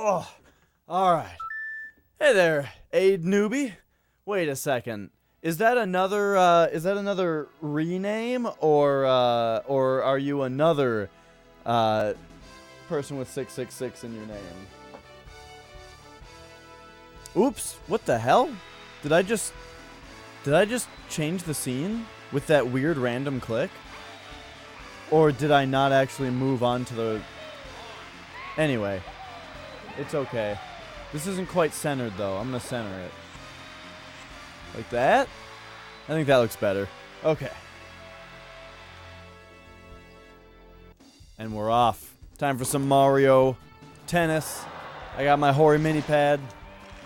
Oh, all right. Hey there, Aid newbie. Wait a second. Is that another rename, or are you another person with 666 in your name? Oops! What the hell? Did I just change the scene with that weird random click? Or did I not actually move on to the... Anyway. It's okay. This isn't quite centered, though. I'm gonna center it. Like that? I think that looks better. Okay. And we're off. Time for some Mario Tennis. I got my Hori mini pad.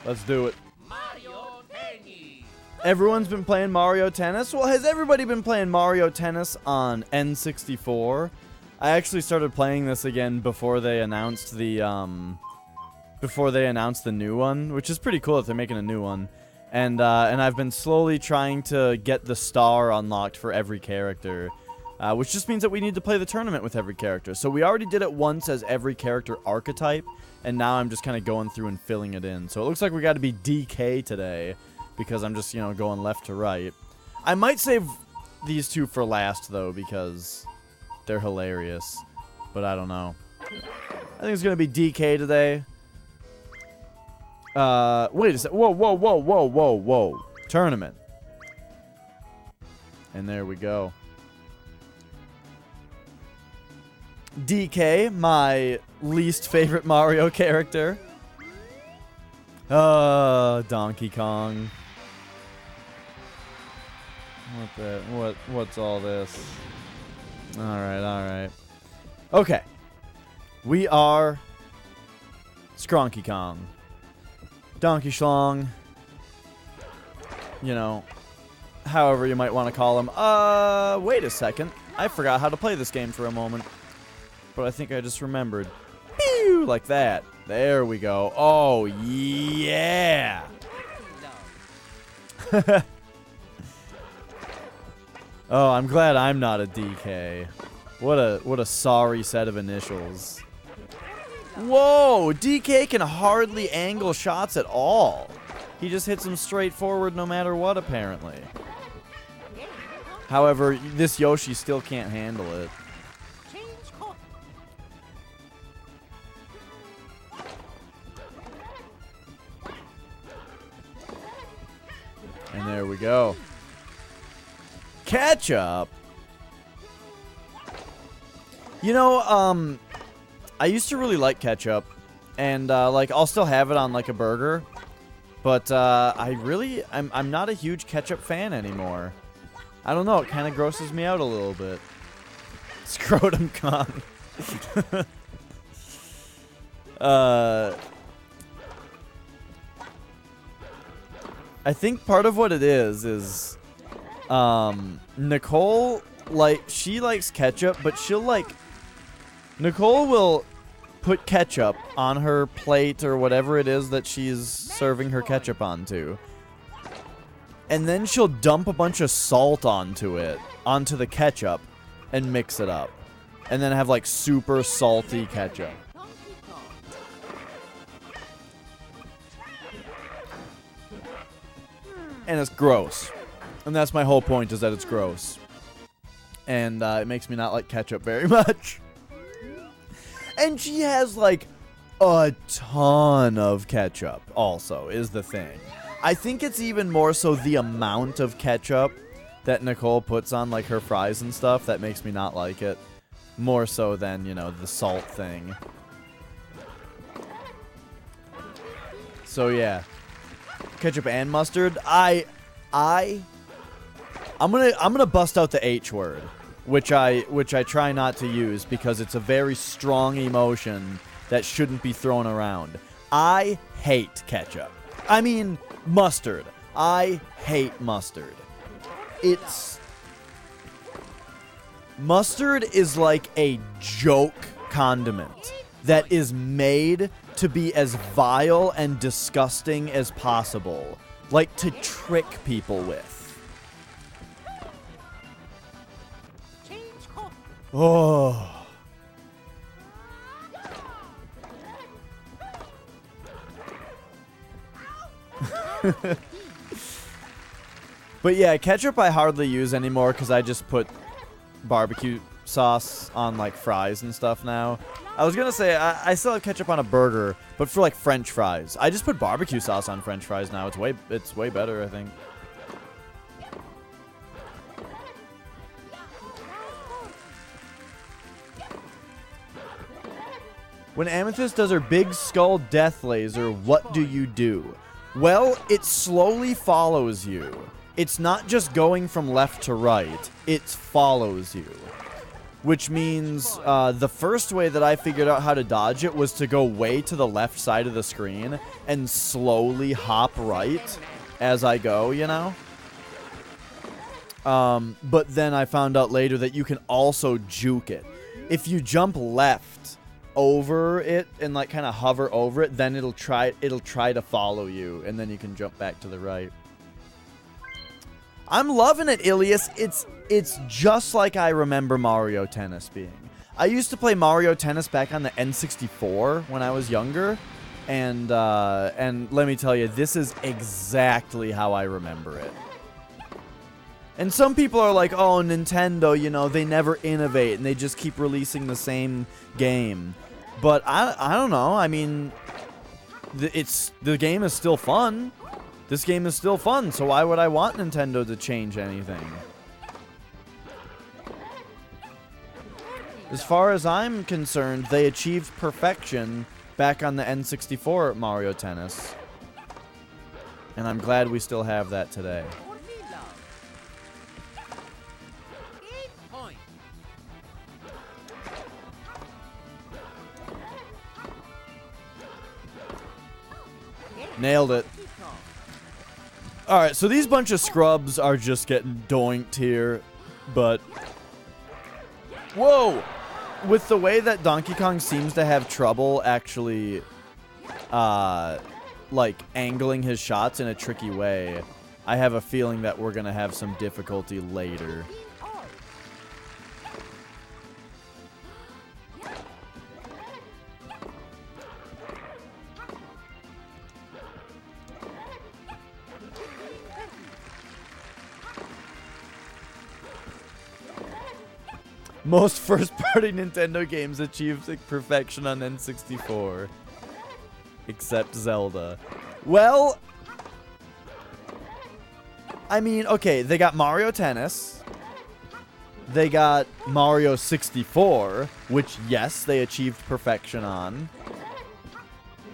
Let's do it. Mario Tennis. Everyone's been playing Mario Tennis? Well, has everybody been playing Mario Tennis on N64? I actually started playing this again before they announced the new one, which is pretty cool that they're making a new one. And I've been slowly trying to get the star unlocked for every character, which just means that we need to play the tournament with every character. So we already did it once as every character archetype, and now I'm just kind of going through and filling it in. So it looks like we got to be DK today, because I'm just, going left to right. I might save these two for last, though, because they're hilarious. But I don't know. I think it's going to be DK today. Wait a sec. Whoa. Tournament. And there we go. DK, my least favorite Mario character. Donkey Kong. What's all this? Alright. Okay. We are Skronky Kong. Donkey Schlong. However you might want to call him. Wait a second. I forgot how to play this game for a moment. But I think I just remembered. Pew! Like that. There we go. Oh, yeah! Oh, I'm glad I'm not a DK. What a sorry set of initials. Whoa! DK can hardly angle shots at all. He just hits them straight forward no matter what, apparently. However, this Yoshi still can't handle it. And there we go. Ketchup! I used to really like ketchup, and I'll still have it on a burger, but I'm not a huge ketchup fan anymore. I don't know, it kind of grosses me out a little bit. Scrotum Kong. I think part of what it is Nicole, she likes ketchup, but Nicole will put ketchup on her plate or whatever it is that she's serving her ketchup onto. And then she'll dump a bunch of salt onto the ketchup, and mix it up. And then have, super salty ketchup. And it's gross. And that's my whole point, is that it's gross. And it makes me not like ketchup very much. And she has, a ton of ketchup, also, is the thing. I think it's even more so the amount of ketchup that Nicole puts on, her fries and stuff that makes me not like it. More so than, the salt thing. So, yeah. Ketchup and mustard. I'm gonna bust out the H word. Which I try not to use because it's a very strong emotion that shouldn't be thrown around. I hate ketchup. I mean, mustard. I hate mustard. Mustard is like a joke condiment that is made to be as vile and disgusting as possible. To trick people with. Oh. But yeah, ketchup I hardly use anymore because I just put barbecue sauce on like fries and stuff now. I was gonna say I still have ketchup on a burger, but for like French fries, I just put barbecue sauce on French fries now. It's way better, I think. When Amethyst does her big skull death laser, what do you do? Well, it slowly follows you. It's not just going from left to right, it follows you. Which means the first way that I figured out how to dodge it was to go way to the left side of the screen and slowly hop right as I go, you know? But then I found out later that you can also juke it. If you jump left over it and like kind of hover over it, then it'll try to follow you, and then you can jump back to the right. I'm loving it, Ilias. It's just like I remember Mario Tennis being. I used to play Mario Tennis back on the N64 when I was younger, and let me tell you, this is exactly how I remember it. And some people are like, oh, Nintendo, you know, they never innovate and they just keep releasing the same game. But I don't know. I mean, the game is still fun. This game is still fun, so why would I want Nintendo to change anything? As far as I'm concerned, they achieved perfection back on the N64 Mario Tennis. And I'm glad we still have that today. Nailed it. Alright, so these bunch of scrubs are just getting doinked here, but... Whoa! With the way that Donkey Kong seems to have trouble actually, like, angling his shots in a tricky way, I have a feeling that we're gonna have some difficulty later. Most first-party Nintendo games achieved perfection on N64. Except Zelda. Well, I mean, okay, they got Mario Tennis. They got Mario 64, which, yes, they achieved perfection on.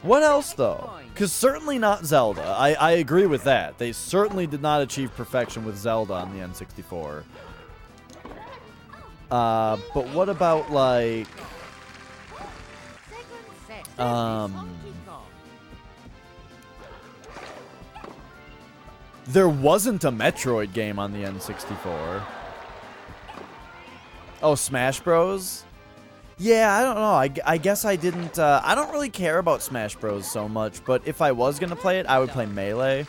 What else, though? Because certainly not Zelda. I agree with that. They certainly did not achieve perfection with Zelda on the N64. But what about, like, there wasn't a Metroid game on the N64. Oh, Smash Bros? Yeah, I don't know. I guess I didn't, I don't really care about Smash Bros so much, but if I was gonna play it, I would play Melee.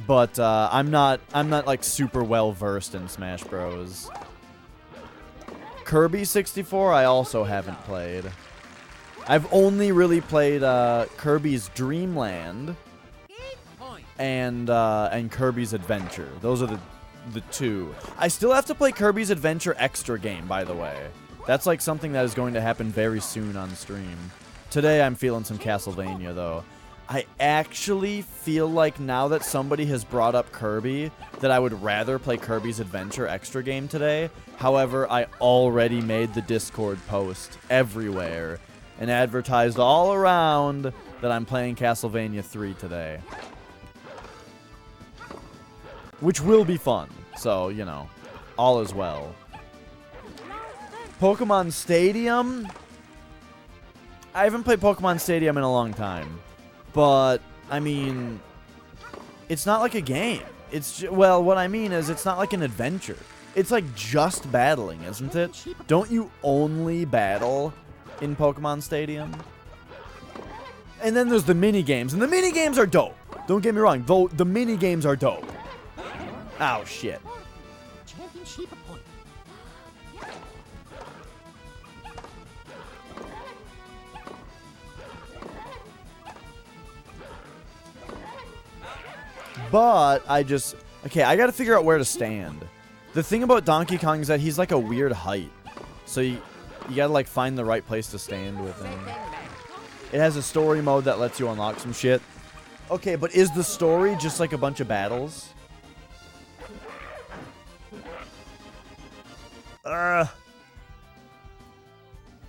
But I'm not like super well versed in Smash Bros. Kirby 64 I also haven't played. I've only really played Kirby's Dream Land and Kirby's Adventure. Those are the two. I still have to play Kirby's Adventure Extra game, by the way. That's like something that is going to happen very soon on stream. Today I'm feeling some Castlevania though. I actually feel like now that somebody has brought up Kirby, that I would rather play Kirby's Adventure Extra game today. However, I already made the Discord post everywhere and advertised all around that I'm playing Castlevania 3 today. Which will be fun, so, you know, all is well. Pokemon Stadium? I haven't played Pokemon Stadium in a long time. But, I mean, it's not like a game. It's well, what I mean is it's not like an adventure. It's like just battling, isn't it? Don't you only battle in Pokemon Stadium? And then there's the mini games, and the mini games are dope. Don't get me wrong, though the mini games are dope. Oh shit. But I just... Okay, I gotta figure out where to stand. The thing about Donkey Kong is that he's like a weird height. So you gotta like find the right place to stand with him. It has a story mode that lets you unlock some shit. Okay, but is the story just like a bunch of battles?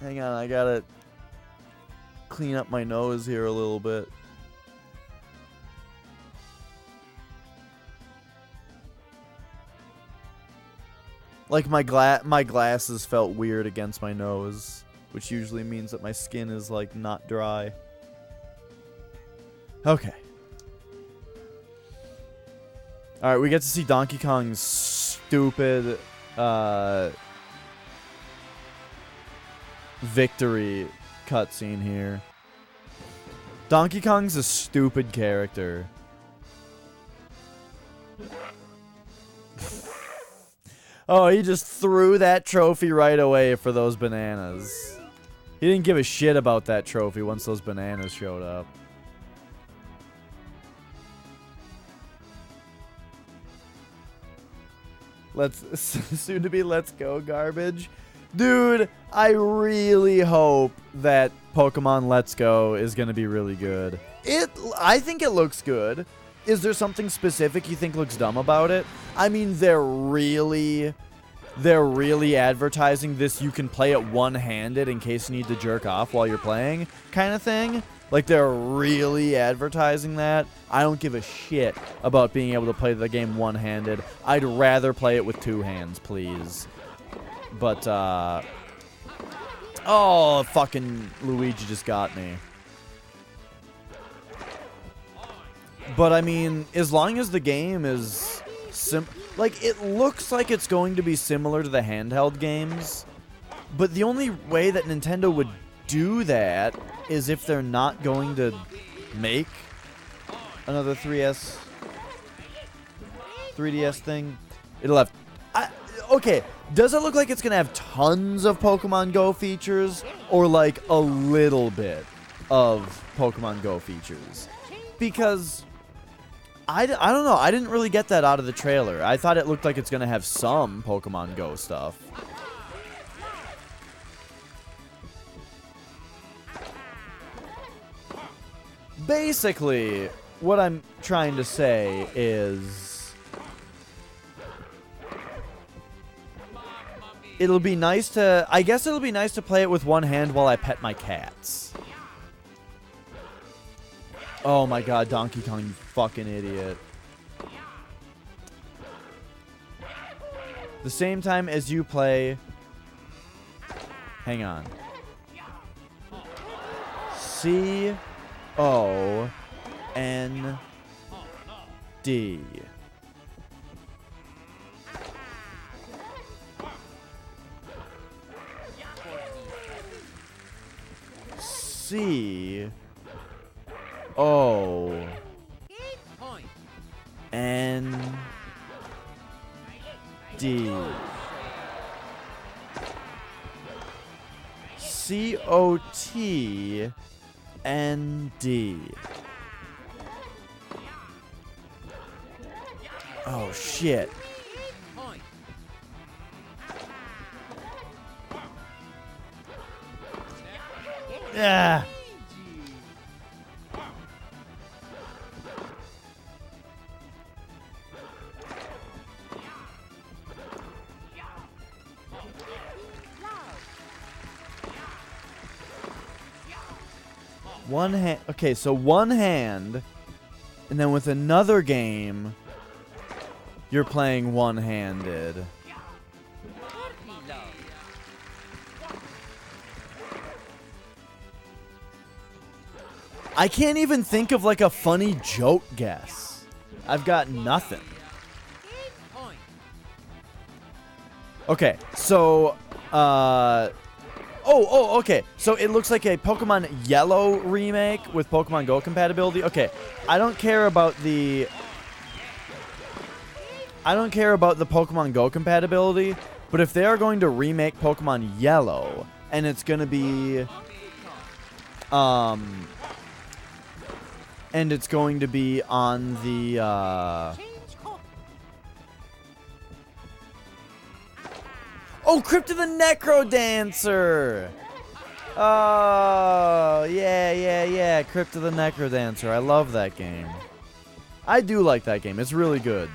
Hang on, I gotta clean up my nose here a little bit. Like my glasses felt weird against my nose, which usually means that my skin is like not dry. Okay. All right, we get to see Donkey Kong's stupid victory cutscene here. Donkey Kong's a stupid character. Oh, he just threw that trophy right away for those bananas. He didn't give a shit about that trophy once those bananas showed up. Soon to be Let's Go garbage. Dude, I really hope that Pokemon Let's Go is going to be really good. I think it looks good. Is there something specific you think looks dumb about it? I mean, they're really advertising this you can play it one-handed in case you need to jerk off while you're playing kind of thing. Like, they're really advertising that. I don't give a shit about being able to play the game one-handed. I'd rather play it with two hands, please. But, oh, fucking Luigi just got me. But, I mean, as long as the game is like, it looks like it's going to be similar to the handheld games. But the only way that Nintendo would do that is if they're not going to make another 3DS thing. It'll have... okay, does it look like it's going to have tons of Pokemon Go features? Or, like, a little bit of Pokemon Go features? Because... I don't know. I didn't really get that out of the trailer. I thought it looked like it's going to have some Pokemon Go stuff. Basically, what I'm trying to say is... it'll be nice to... I guess it'll be nice to play it with one hand while I pet my cats. Oh my god, Donkey Kong, you fucking idiot. The same time as you play... Hang on. C-O-N-D. C... O N D C-O-T N-D. Oh shit. Ah. One hand. Okay, so one hand, and then with another game, you're playing one-handed. I can't even think of like a funny joke guess. I've got nothing. Okay, so okay. So it looks like a Pokemon Yellow remake with Pokemon Go compatibility. Okay, I don't care about the Pokemon Go compatibility, but if they are going to remake Pokemon Yellow and it's going to be And it's going to be on the, Oh, Crypt of the Necrodancer! Oh, yeah. Crypt of the Necrodancer. I love that game. I do like that game. It's really good.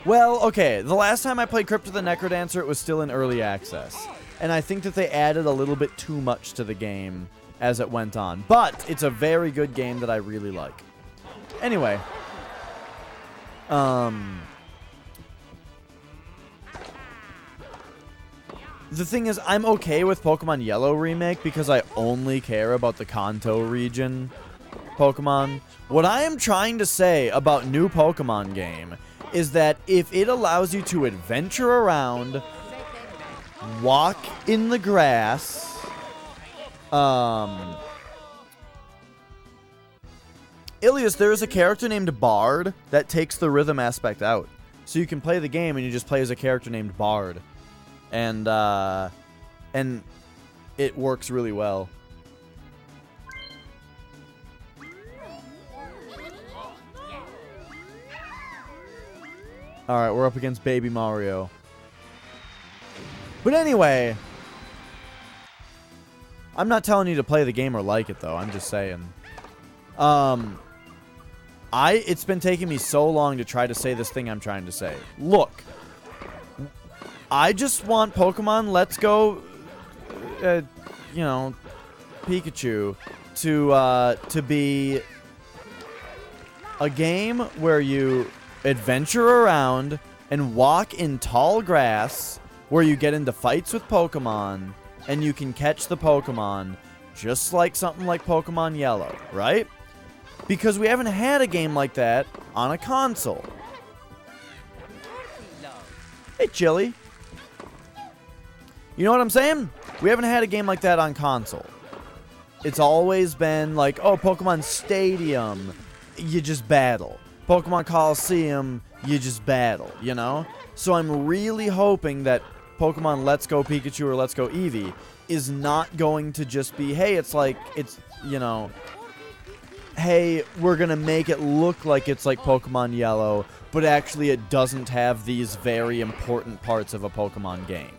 Well, okay. The last time I played Crypt of the Necrodancer, it was still in early access. And I think that they added a little bit too much to the game as it went on. But it's a very good game that I really like. Anyway. The thing is, I'm okay with Pokemon Yellow Remake because I only care about the Kanto region Pokemon. What I am trying to say about new Pokemon game is that if it allows you to adventure around, walk in the grass, Ilias, there is a character named Bard that takes the rhythm aspect out. So you can play the game and you just play as a character named Bard. And it works really well. Alright, we're up against Baby Mario. But anyway, I'm not telling you to play the game or like it, though. I'm just saying. It's been taking me so long to try to say this thing I'm trying to say. Look. I just want Pokemon Let's Go, Pikachu to be a game where you adventure around and walk in tall grass where you get into fights with Pokemon and you can catch the Pokemon just like something like Pokemon Yellow, right? Because we haven't had a game like that on a console. Hey, Chili. You know what I'm saying? We haven't had a game like that on console. It's always been like, oh, Pokemon Stadium, you just battle. Pokemon Coliseum, you just battle, you know? So I'm really hoping that Pokemon Let's Go Pikachu or Let's Go Eevee is not going to just be, hey, hey, we're going to make it look like it's like Pokemon Yellow, but actually it doesn't have these very important parts of a Pokemon game.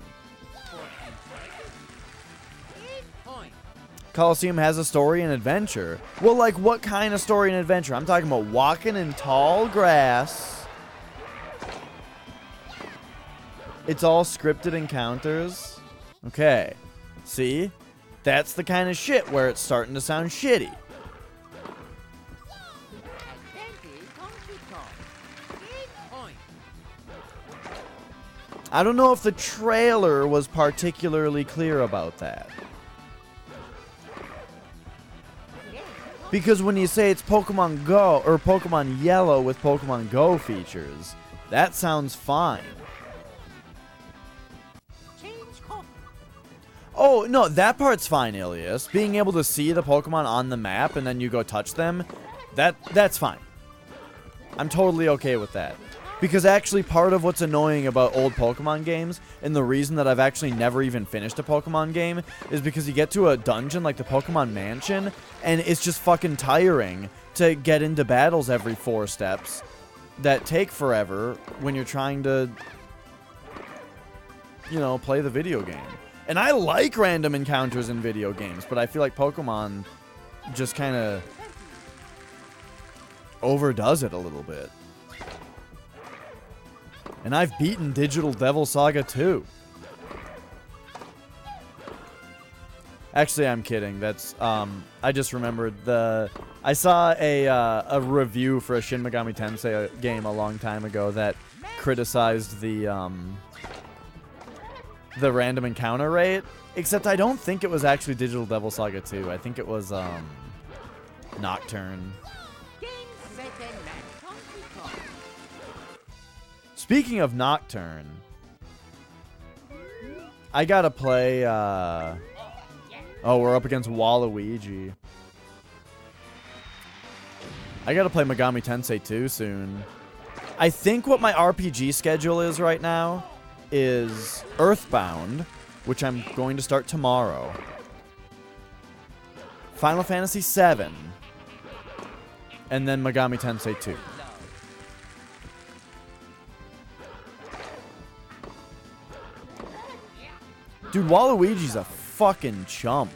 Coliseum has a story and adventure. Well, like, what kind of story and adventure? I'm talking about walking in tall grass. It's all scripted encounters. Okay. See? That's the kind of shit where it's starting to sound shitty. I don't know if the trailer was particularly clear about that. Because when you say it's Pokemon Go, or Pokemon Yellow with Pokemon Go features, that sounds fine. Oh, no, that part's fine, Ilias. Being able to see the Pokemon on the map and then you go touch them, that's fine. I'm totally okay with that. Because actually part of what's annoying about old Pokemon games, and the reason that I've actually never even finished a Pokemon game, is because you get to a dungeon like the Pokemon Mansion, and it's just fucking tiring to get into battles every 4 steps that take forever when you're trying to, play the video game. And I like random encounters in video games, but I feel like Pokemon just kind of overdoes it a little bit. And I've beaten Digital Devil Saga 2. Actually, I'm kidding. That's, I just remembered I saw a review for a Shin Megami Tensei game a long time ago that criticized the random encounter rate. Except I don't think it was actually Digital Devil Saga 2. I think it was, Nocturne. Speaking of Nocturne, I gotta play, oh, we're up against Waluigi. I gotta play Megami Tensei 2 soon. I think what my RPG schedule is right now is Earthbound, which I'm going to start tomorrow. Final Fantasy VII. and then Megami Tensei 2. Dude, Waluigi's a fucking chump.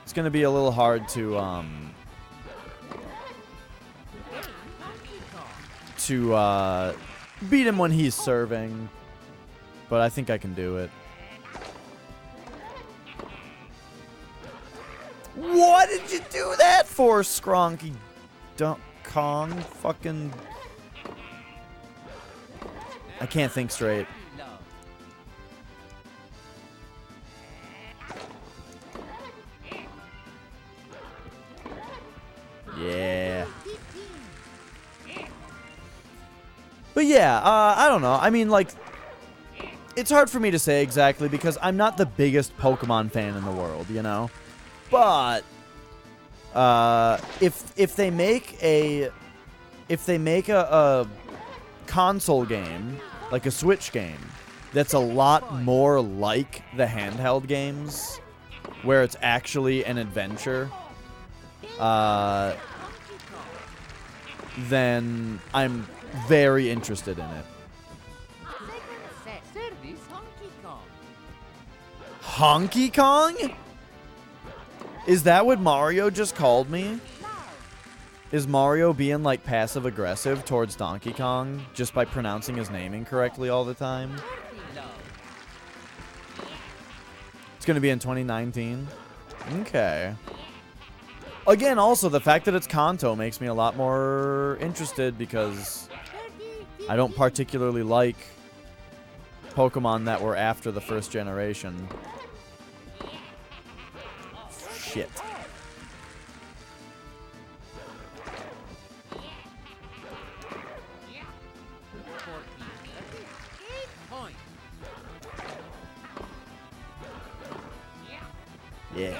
It's gonna be a little hard to beat him when he's serving, but I think I can do it. What did you do that for, Skronky Kong? Fucking... I can't think straight. Yeah. But yeah, I don't know. I mean, like, it's hard for me to say exactly because I'm not the biggest Pokemon fan in the world, you know? But if they make a console game, like a Switch game, that's a lot more like the handheld games, where it's actually an adventure, then I'm very interested in it. Honky Kong? Is that what Mario just called me? Is Mario being, like, passive-aggressive towards Donkey Kong just by pronouncing his name incorrectly all the time? It's going to be in 2019? Okay. Again, also, the fact that it's Kanto makes me a lot more interested because I don't particularly like Pokemon that were after the first generation. Shit. Yeah.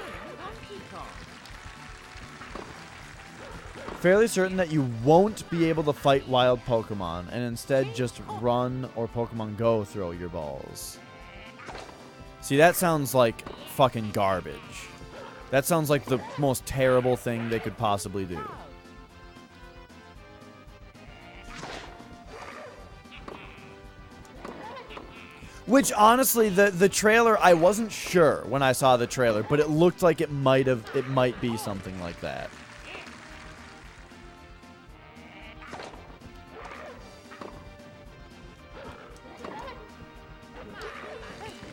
Fairly certain that you won't be able to fight wild Pokemon and instead just run or Pokemon Go throw your balls. See, that sounds like fucking garbage. That sounds like the most terrible thing they could possibly do. Which, honestly, the trailer, I wasn't sure when I saw the trailer, but it looked like it might be something like that.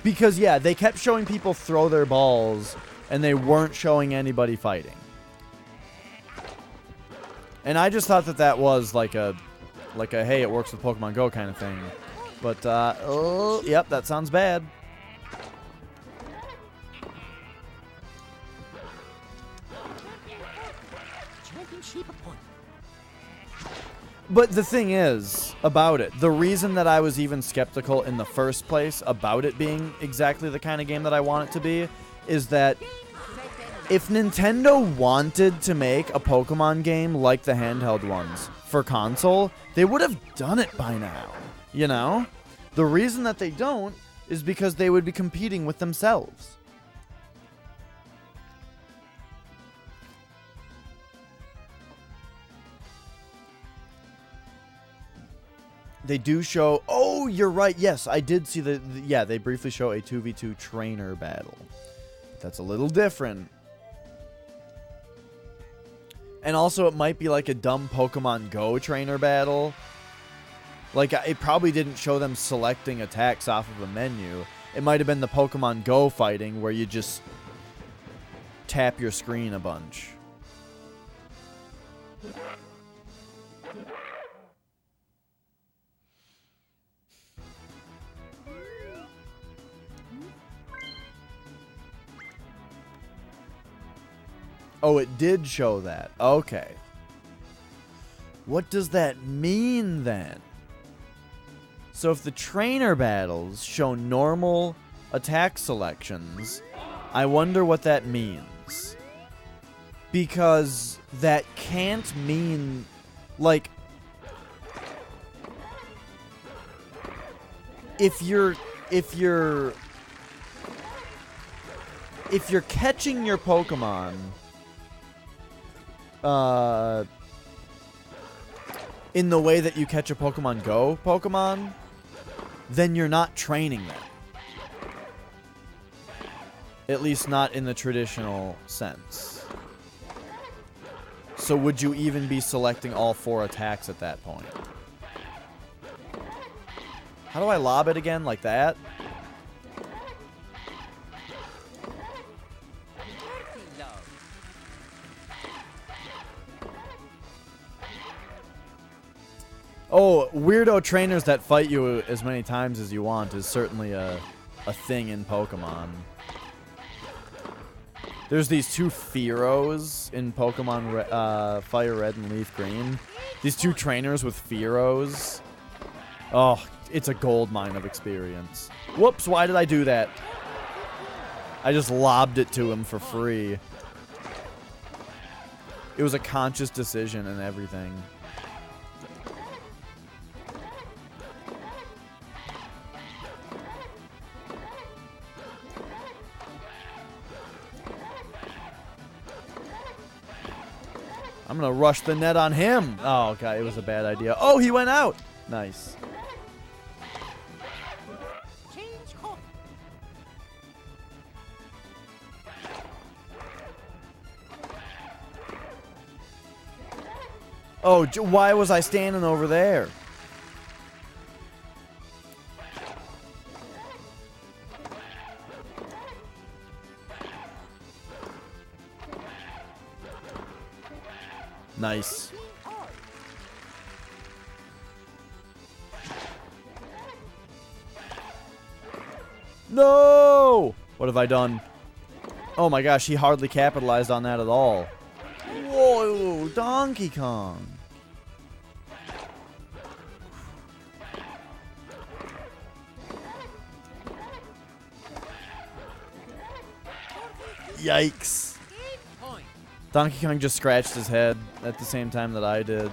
Because, yeah, they kept showing people throw their balls, and they weren't showing anybody fighting. And I just thought that that was like a, hey, it works with Pokemon Go kind of thing. But, oh, yep, that sounds bad. But the thing is, about it, the reason that I was even skeptical in the first place about it being exactly the kind of game that I want it to be, is that if Nintendo wanted to make a Pokemon game like the handheld ones for console, they would have done it by now, you know? The reason that they don't is because they would be competing with themselves. They do show... Oh, you're right. Yes, I did see yeah, they briefly show a 2v2 trainer battle. That's a little different. And also, it might be like a dumb Pokemon Go trainer battle. Like, it probably didn't show them selecting attacks off of a menu. It might have been the Pokemon Go fighting where you just tap your screen a bunch. Oh, it did show that. Okay. What does that mean then? So if the trainer battles show normal attack selections, I wonder what that means. Because that can't mean, like, if you're catching your Pokemon in the way that you catch a Pokemon Go Pokemon, then you're not training them. At least not in the traditional sense. So would you even be selecting all 4 attacks at that point? How do I lob it again? Like that? Oh, weirdo trainers that fight you as many times as you want is certainly a thing in Pokemon. There's these 2 Fearos in Pokemon Fire Red and Leaf Green. These 2 trainers with Fearos. Oh, it's a gold mine of experience. Whoops, why did I do that? I just lobbed it to him for free. It was a conscious decision and everything. I'm gonna rush the net on him. Oh, God, it was a bad idea. Oh, he went out. Nice. Oh, why was I standing over there? Nice. No! What have I done? Oh my gosh, he hardly capitalized on that at all. Whoa, Donkey Kong. Yikes. Donkey Kong just scratched his head at the same time that I did.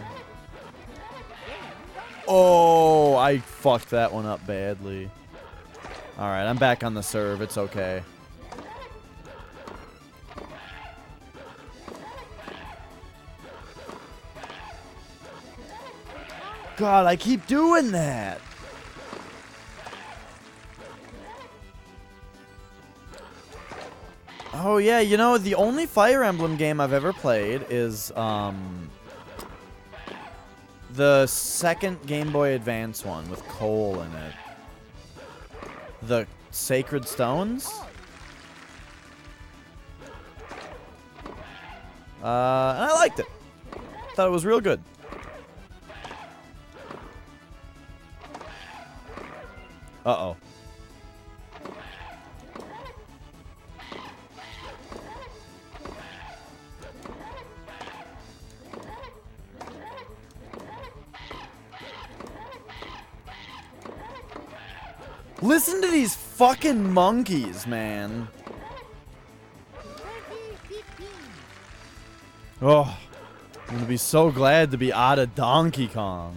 Oh, I fucked that one up badly. Alright, I'm back on the serve. It's okay. God, I keep doing that. Oh, yeah, you know, the only Fire Emblem game I've ever played is, the second Game Boy Advance one with Cole in it. The Sacred Stones? And I liked it. Thought it was real good. Uh-oh. Listen to these fucking monkeys, man. Oh, I'm gonna be so glad to be out of Donkey Kong.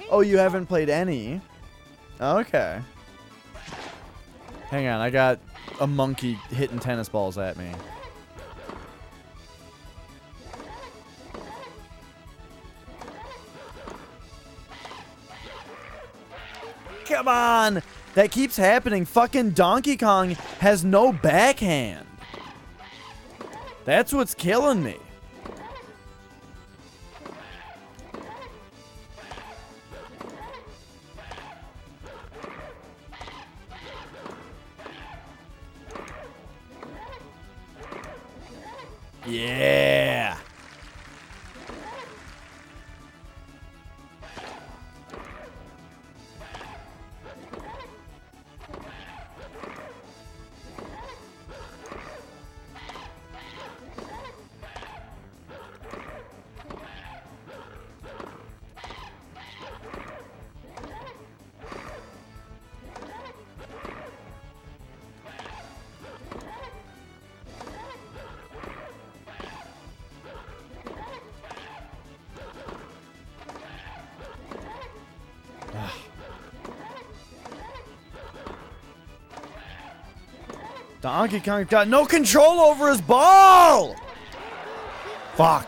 Oh, you haven't played any? Okay. Hang on, I got a monkey hitting tennis balls at me. Come on! That keeps happening. Fucking Donkey Kong has no backhand. That's what's killing me. Yeah. Donkey Kong's got no control over his ball! Fuck.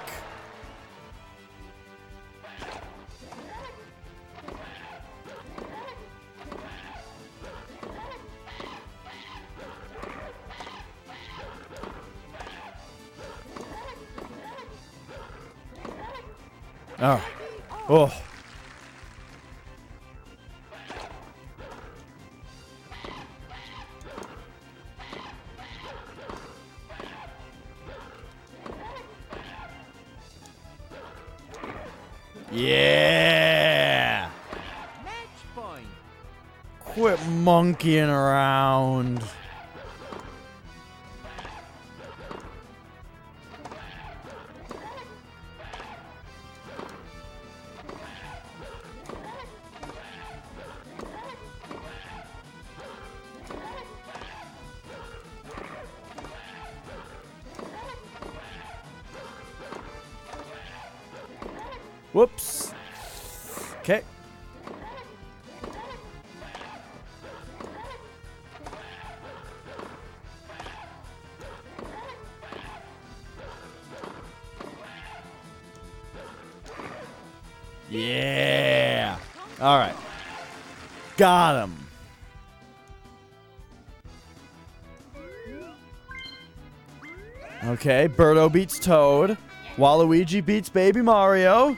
Oh. Oh. Yeah. Match point. Quit monkeying around. Whoops. Okay. Yeah. All right. Got him. Okay, Birdo beats Toad. Waluigi beats Baby Mario.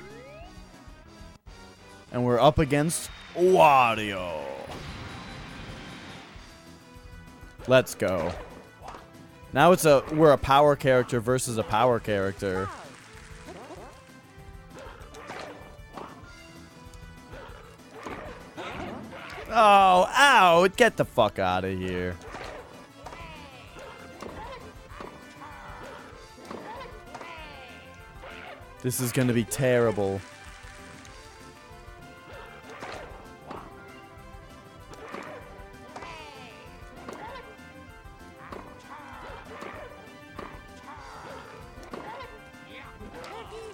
And we're up against Wario. Let's go. Now we're a power character versus a power character. Oh, ow, get the fuck out of here. This is gonna be terrible.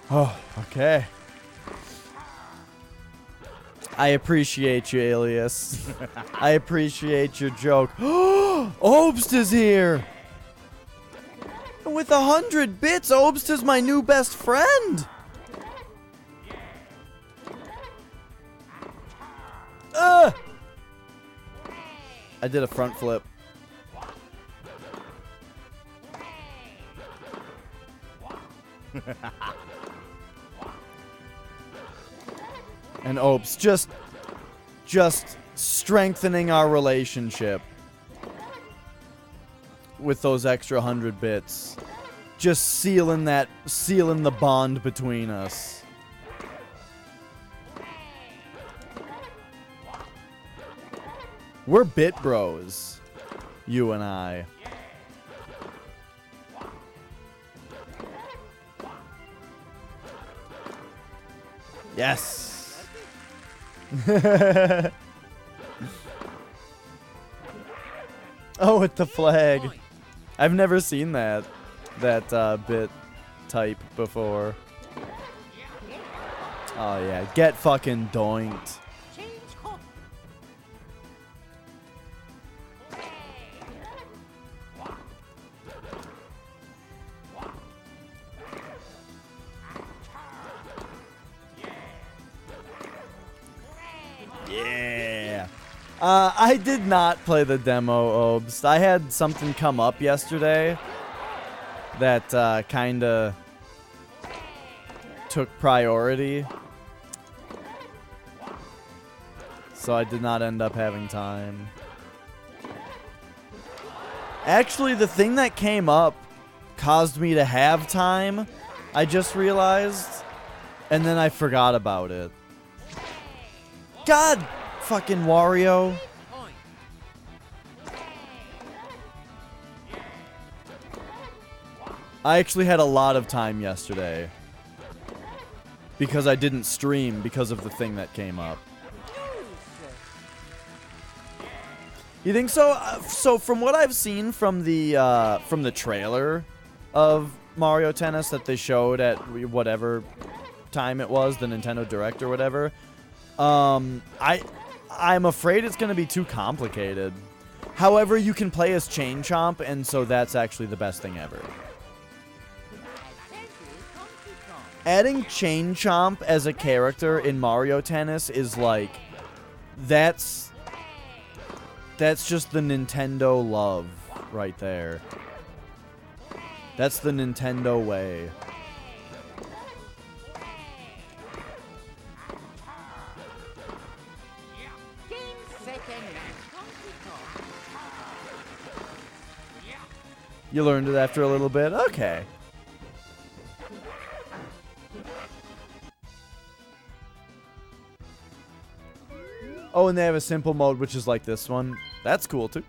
Oh, okay. I appreciate you, Alias. I appreciate your joke. Obst is here! With 100 bits, Obst is my new best friend! I did a front flip. And Obst just strengthening our relationship with those extra 100 bits. Just sealing the bond between us. We're bit bros, you and I. Yes. Oh, with the flag. I've never seen that bit type before. Oh yeah, get fucking doinked. Yeah. I did not play the demo, Obst. I had something come up yesterday that kind of took priority. So I did not end up having time. Actually, the thing that came up caused me to have time, I just realized, and then I forgot about it. God fucking Wario. I actually had a lot of time yesterday because I didn't stream because of the thing that came up. You think so? So from what I've seen from the trailer of Mario Tennis that they showed at whatever time it was, the Nintendo Direct or whatever, I'm afraid it's going to be too complicated. However, you can play as Chain Chomp, and so that's actually the best thing ever. Adding Chain Chomp as a character in Mario Tennis is like, that's just the Nintendo love right there. That's the Nintendo way. You learned it after a little bit? Okay. Oh, and they have a simple mode, which is like this one. That's cool, too.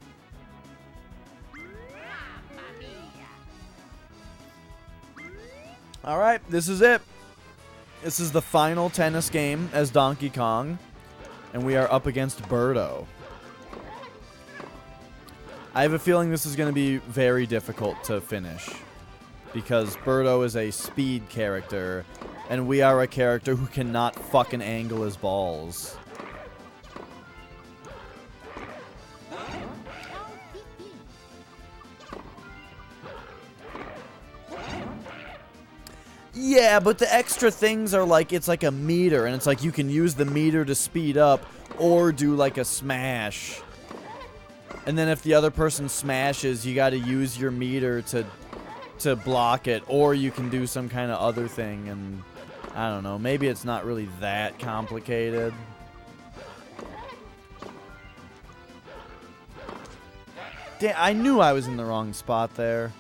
Alright, this is it. This is the final tennis game as Donkey Kong. And we are up against Birdo. I have a feeling this is going to be very difficult to finish. Because Birdo is a speed character. And we are a character who cannot fucking angle his balls. Yeah, but the extra things are like, it's like a meter, and it's like you can use the meter to speed up or do like a smash. And then if the other person smashes, you got to use your meter to block it, or you can do some kind of other thing, and I don't know, maybe it's not really that complicated. Damn, I knew I was in the wrong spot there.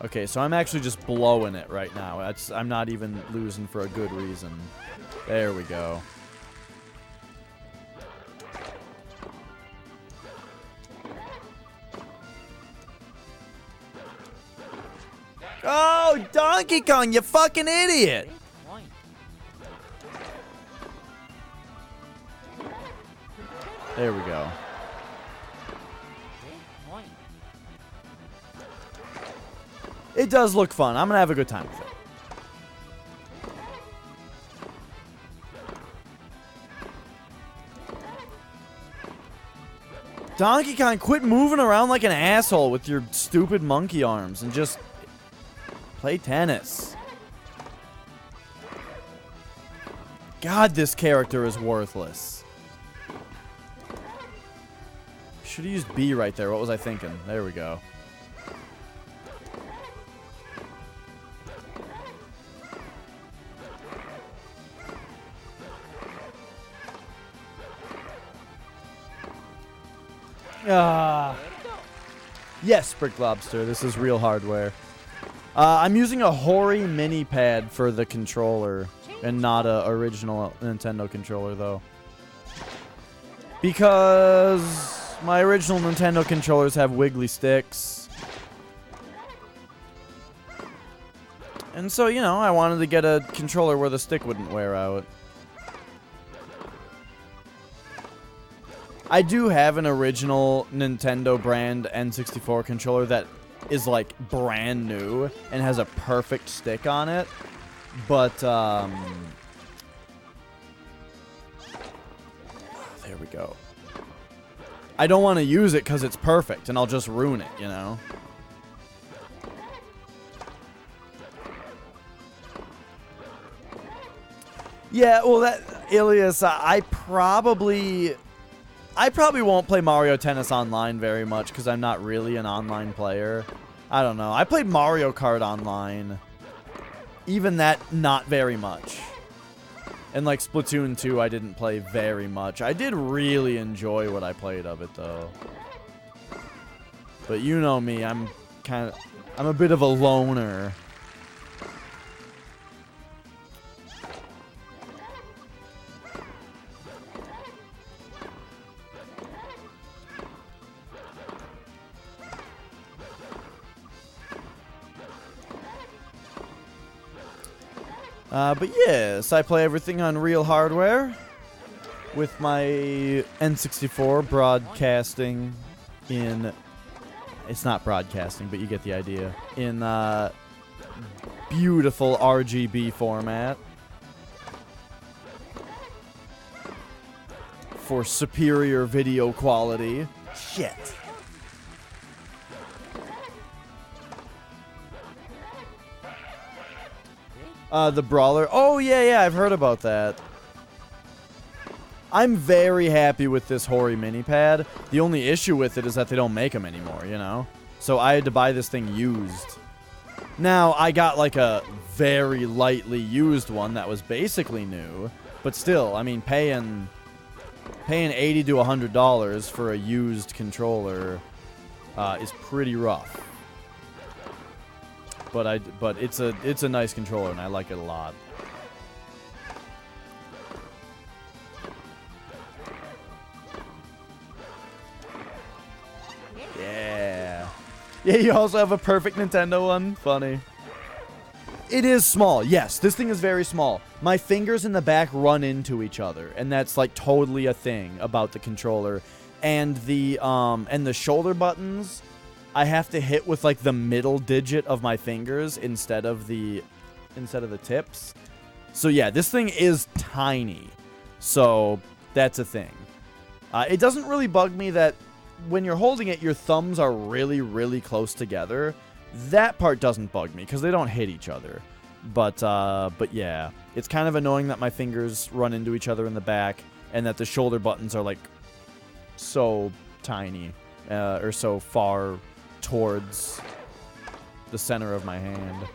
Okay, so I'm actually just blowing it right now. I'm not even losing for a good reason. There we go. Oh, Donkey Kong, you fucking idiot! There we go. It does look fun. I'm going to have a good time with it. Donkey Kong, quit moving around like an asshole with your stupid monkey arms and just play tennis. God, this character is worthless. Should have used B right there. What was I thinking? There we go. Yes, Brick Lobster. This is real hardware. I'm using a Hori mini pad for the controller and not a original Nintendo controller, though. Because my original Nintendo controllers have wiggly sticks. And so, you know, I wanted to get a controller where the stick wouldn't wear out. I do have an original Nintendo brand N64 controller that is like brand new and has a perfect stick on it, but there we go. I don't want to use it because it's perfect and I'll just ruin it, you know? Yeah, well, that Ilias, I probably won't play Mario Tennis online very much because I'm not really an online player. I don't know. I played Mario Kart online. Even that, not very much. And like Splatoon 2, I didn't play very much. I did really enjoy what I played of it, though. But you know me, I'm a bit of a loner. But yes, I play everything on real hardware with my N64 broadcasting in... It's not broadcasting, but you get the idea. In beautiful RGB format. for superior video quality. Shit. The brawler. Oh, yeah, I've heard about that. I'm very happy with this Hori mini pad. The only issue with it is that they don't make them anymore, you know? So I had to buy this thing used. Now, I got like a very lightly used one that was basically new. But still, I mean, paying $80 to $100 for a used controller is pretty rough. But it's a nice controller and I like it a lot. Yeah. Yeah, you also have a perfect Nintendo one. Funny. It is small. Yes, this thing is very small. My fingers in the back run into each other, and that's like totally a thing about the controller. And the shoulder buttons, I have to hit with like the middle digit of my fingers instead of the tips. So yeah, this thing is tiny. So that's a thing. It doesn't really bug me that when you're holding it, your thumbs are really, really close together. That part doesn't bug me because they don't hit each other. But yeah, it's kind of annoying that my fingers run into each other in the back and that the shoulder buttons are like so tiny or so far towards the center of my hand.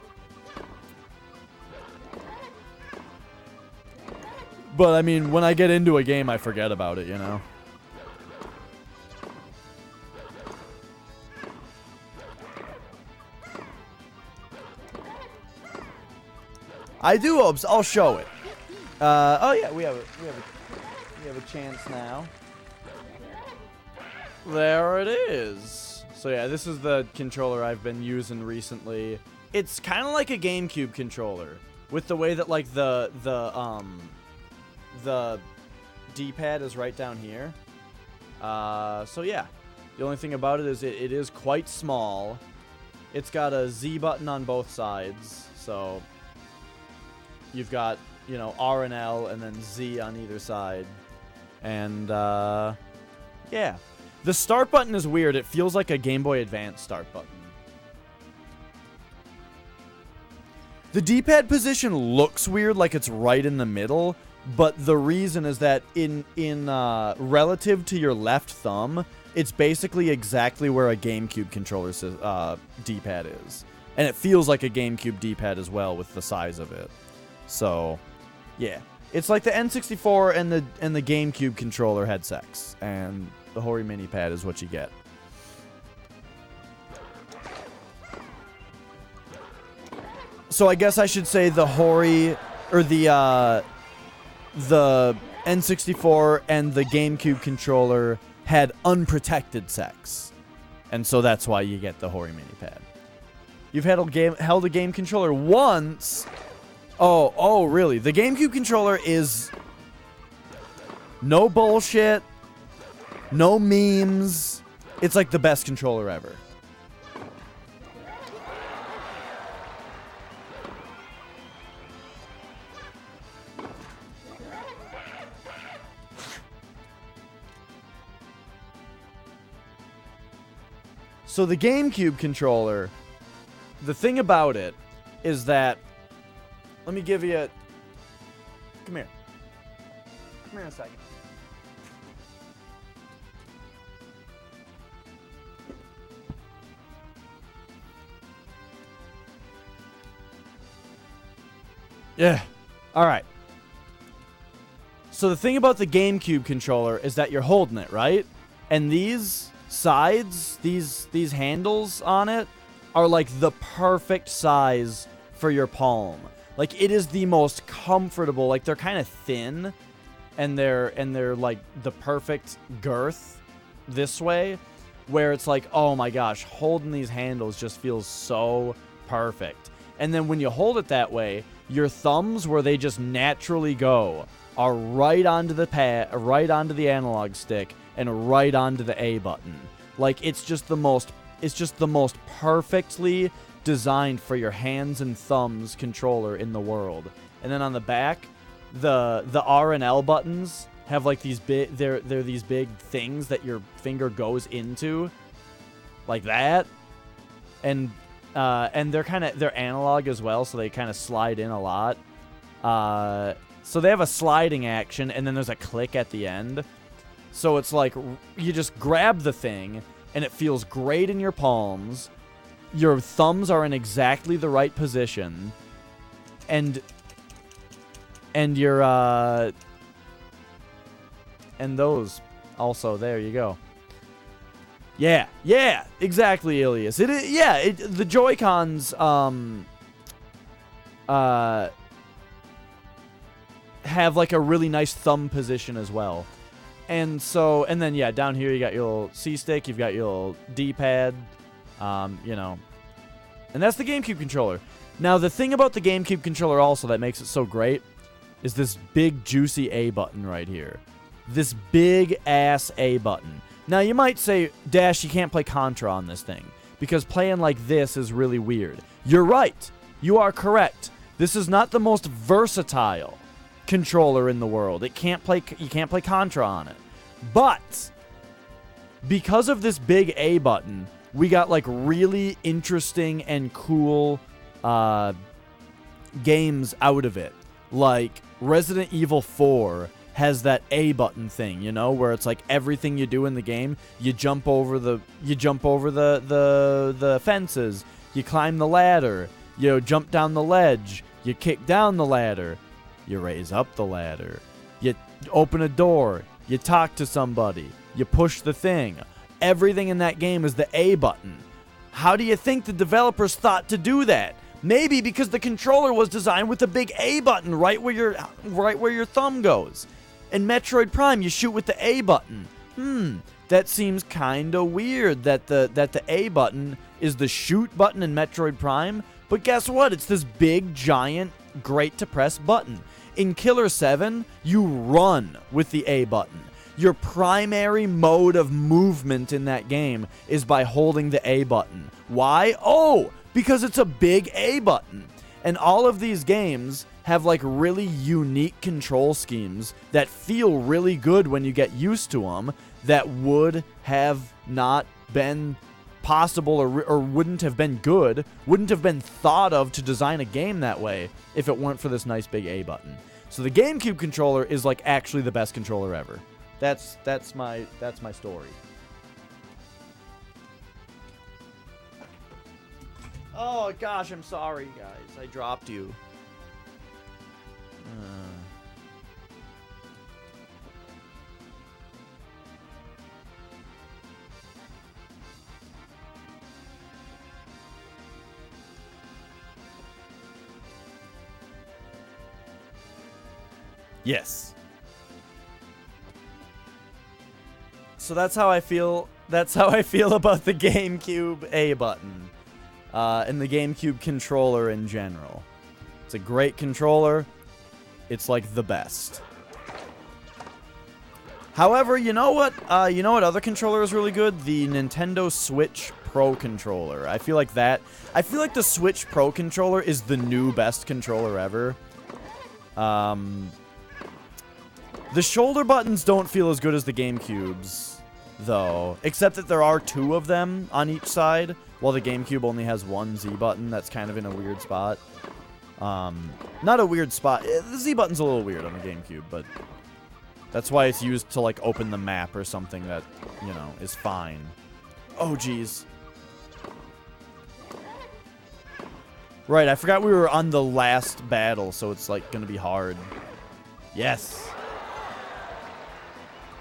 But I mean, when I get into a game, I forget about it, you know? I do. I'll show it. Oh yeah, we have a chance now. There it is. So yeah, this is the controller I've been using recently. It's kind of like a GameCube controller with the way that like the D-pad is right down here. So yeah, the only thing about it is it is quite small. It's got a Z button on both sides, so you've got, you know, R and L and then Z on either side. And, yeah. The start button is weird. It feels like a Game Boy Advance start button. The D-pad position looks weird, like it's right in the middle. But the reason is that in relative to your left thumb, it's basically exactly where a GameCube controller's D-pad is. And it feels like a GameCube D-pad as well with the size of it. So, yeah. It's like the N64 and the GameCube controller had sex. And the Hori mini pad is what you get. So I guess I should say the Hori, or the N64 and the GameCube controller had unprotected sex. And so that's why you get the Hori mini pad. You've held a game controller once. Oh, really? The GameCube controller is no bullshit, no memes. It's like the best controller ever. So the GameCube controller, the thing about it is that, let me give you a, come here. Come here a second. Yeah. All right. So the thing about the GameCube controller is that you're holding it, right? And these sides, these handles on it are like the perfect size for your palm. Like, it is the most comfortable. Like, they're kind of thin, and they're like the perfect girth this way, where it's like, oh my gosh, holding these handles just feels so perfect. And then when you hold it that way, your thumbs, where they just naturally go, are right onto the pad, right onto the analog stick, and right onto the A button. Like, it's just the most perfectly designed for your hands and thumbs controller in the world. And then on the back, the R and L buttons have like these big, they're these big things that your finger goes into, like that, and they're analog as well, so they kind of slide in a lot. So they have a sliding action, and then there's a click at the end. So it's like you just grab the thing, and it feels great in your palms. Your thumbs are in exactly the right position, and your and those also. There you go. Yeah, exactly, Ilias. The Joy-Cons have like a really nice thumb position as well. And then yeah, down here you got your little C-stick, you've got your little D-pad, you know. And that's the GameCube controller. Now, the thing about the GameCube controller also that makes it so great is this big, juicy A button right here. This big-ass A button. Now, you might say, Dash, you can't play Contra on this thing, because playing like this is really weird. You're right. You are correct. This is not the most versatile controller in the world. You can't play Contra on it. But because of this big A button, we got like really interesting and cool games out of it. Like Resident Evil 4 has that A button thing, you know, where it's like everything you do in the game, you jump over the fences, you climb the ladder, you jump down the ledge, you kick down the ladder, you raise up the ladder, you open a door, you talk to somebody, you push the thing. Everything in that game is the A button. How do you think the developers thought to do that? Maybe because the controller was designed with a big A button right where your thumb goes. In Metroid Prime, you shoot with the A button. That seems kinda weird that the A button is the shoot button in Metroid Prime. But guess what? It's this big, giant, great to press button. In Killer 7, you run with the A button. Your primary mode of movement in that game is by holding the A button. Why? Oh, because it's a big A button. And all of these games have like really unique control schemes that feel really good when you get used to them, that would have not been possible or wouldn't have been good, wouldn't have been thought of to design a game that way if it weren't for this nice big A button. So the GameCube controller is like actually the best controller ever. That's my story. Oh gosh, I'm sorry guys. I dropped you. Yes. So that's how I feel. That's how I feel about the GameCube A button, and the GameCube controller in general. It's a great controller. It's like the best. However, you know what? You know what other controller is really good? The Nintendo Switch Pro controller. I feel like the Switch Pro controller is the new best controller ever. The shoulder buttons don't feel as good as the GameCube's, though. Except that there are 2 of them on each side, while the GameCube only has 1 Z button that's kind of in a weird spot. Not a weird spot. The Z button's a little weird on the GameCube, but that's why it's used to, like, open the map or something that, you know, is fine. Oh, jeez. Right, I forgot we were on the last battle, so it's, like, gonna be hard. Yes!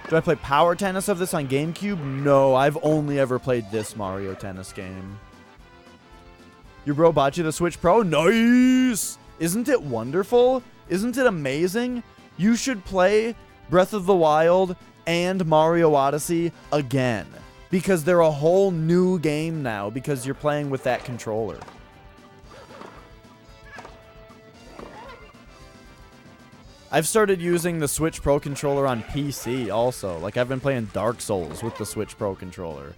Do I play Power Tennis of this on GameCube? No, I've only ever played this Mario Tennis game. Your bro bought you the Switch Pro? Nice! Isn't it wonderful? Isn't it amazing? You should play Breath of the Wild and Mario Odyssey again. Because they're a whole new game now because you're playing with that controller. I've started using the Switch Pro controller on PC also. Like, I've been playing Dark Souls with the Switch Pro controller.